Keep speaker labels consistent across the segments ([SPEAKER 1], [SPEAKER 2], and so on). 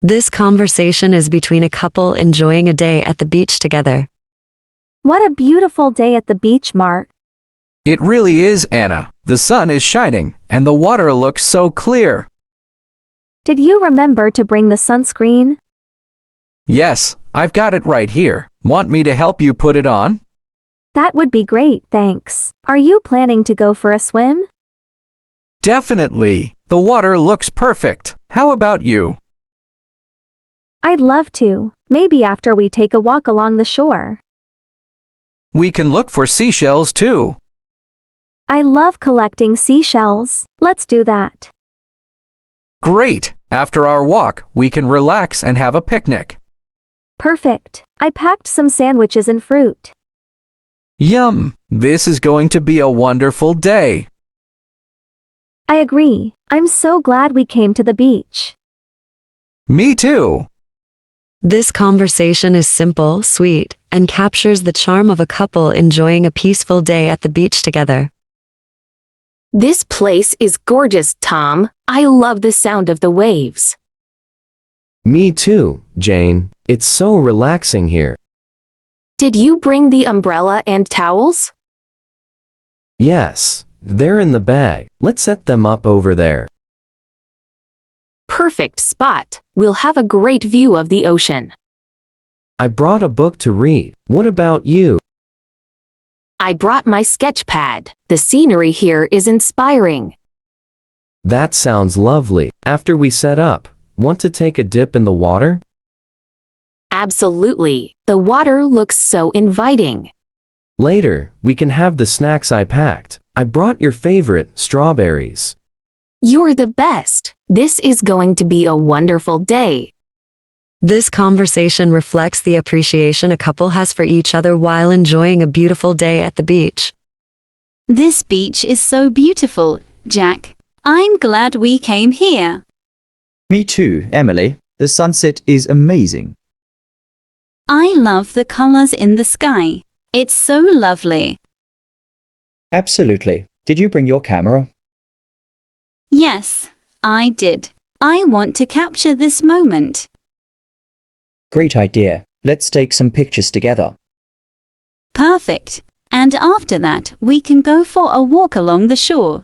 [SPEAKER 1] This conversation is between a couple enjoying a day at the beach together.
[SPEAKER 2] What a beautiful day at the beach, Mark.
[SPEAKER 3] It really is, Anna. The sun is shining, and the water looks so clear.
[SPEAKER 2] Did you remember to bring the sunscreen?
[SPEAKER 3] Yes, I've got it right here. Want me to help you put it on?
[SPEAKER 2] That would be great, thanks. Are you planning to go for a swim?
[SPEAKER 3] Definitely. The water looks perfect. How about you?
[SPEAKER 2] I'd love to, maybe after we take a walk along the shore.
[SPEAKER 3] We can look for seashells too.
[SPEAKER 2] I love collecting seashells. Let's do that.
[SPEAKER 3] Great! After our walk, we can relax and have a picnic.
[SPEAKER 2] Perfect. I packed some sandwiches and fruit.
[SPEAKER 3] Yum! This is going to be a wonderful day.
[SPEAKER 2] I agree. I'm so glad we came to the beach.
[SPEAKER 3] Me too.
[SPEAKER 1] This conversation is simple, sweet, and captures the charm of a couple enjoying a peaceful day at the beach together.
[SPEAKER 4] This place is gorgeous, Tom. I love the sound of the waves.
[SPEAKER 5] Me too, Jane. It's so relaxing here.
[SPEAKER 4] Did you bring the umbrella and towels?
[SPEAKER 5] Yes, they're in the bag. Let's set them up over there.
[SPEAKER 4] Perfect spot. We'll have a great view of the ocean.
[SPEAKER 5] I brought a book to read. What about you?
[SPEAKER 4] I brought my sketch pad. The scenery here is inspiring.
[SPEAKER 5] That sounds lovely. After we set up, want to take a dip in the water?
[SPEAKER 4] Absolutely. The water looks so inviting.
[SPEAKER 5] Later, we can have the snacks I packed. I brought your favorite, strawberries.
[SPEAKER 4] You're the best. This is going to be a wonderful day.
[SPEAKER 1] This conversation reflects the appreciation a couple has for each other while enjoying a beautiful day at the beach.
[SPEAKER 6] This beach is so beautiful, Jack. I'm glad we came here.
[SPEAKER 7] Me too, Emily. The sunset is amazing.
[SPEAKER 6] I love the colors in the sky. It's so lovely.
[SPEAKER 7] Absolutely. Did you bring your camera?
[SPEAKER 6] Yes, I did. I want to capture this moment.
[SPEAKER 7] Great idea. Let's take some pictures together.
[SPEAKER 6] Perfect. And after that, we can go for a walk along the shore.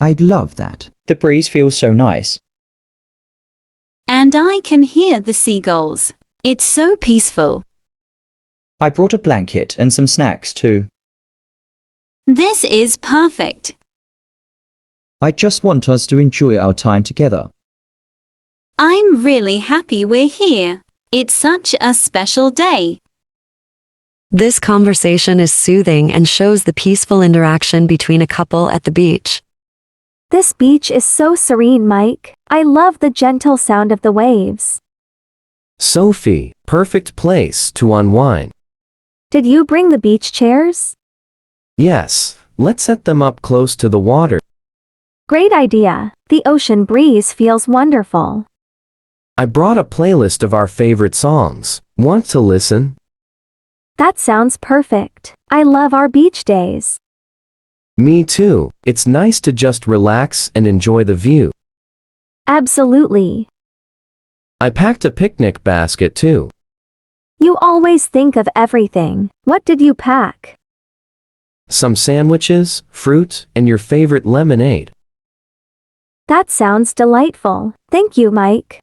[SPEAKER 7] I'd love that. The breeze feels so nice.
[SPEAKER 6] And I can hear the seagulls. It's so peaceful.
[SPEAKER 7] I brought a blanket and some snacks too.
[SPEAKER 6] This is perfect.
[SPEAKER 7] I just want us to enjoy our time together.
[SPEAKER 6] I'm really happy we're here. It's such a special day.
[SPEAKER 1] This conversation is soothing and shows the peaceful interaction between a couple at the beach.
[SPEAKER 2] This beach is so serene, Mike. I love the gentle sound of the waves.
[SPEAKER 5] Sophie, perfect place to unwind.
[SPEAKER 2] Did you bring the beach chairs?
[SPEAKER 5] Yes, let's set them up close to the water.
[SPEAKER 2] Great idea. The ocean breeze feels wonderful.
[SPEAKER 5] I brought a playlist of our favorite songs. Want to listen?
[SPEAKER 2] That sounds perfect. I love our beach days.
[SPEAKER 5] Me too. It's nice to just relax and enjoy the view.
[SPEAKER 2] Absolutely.
[SPEAKER 5] I packed a picnic basket too.
[SPEAKER 2] You always think of everything. What did you pack?
[SPEAKER 5] Some sandwiches, fruit, and your favorite lemonade.
[SPEAKER 2] That sounds delightful. Thank you, Mike.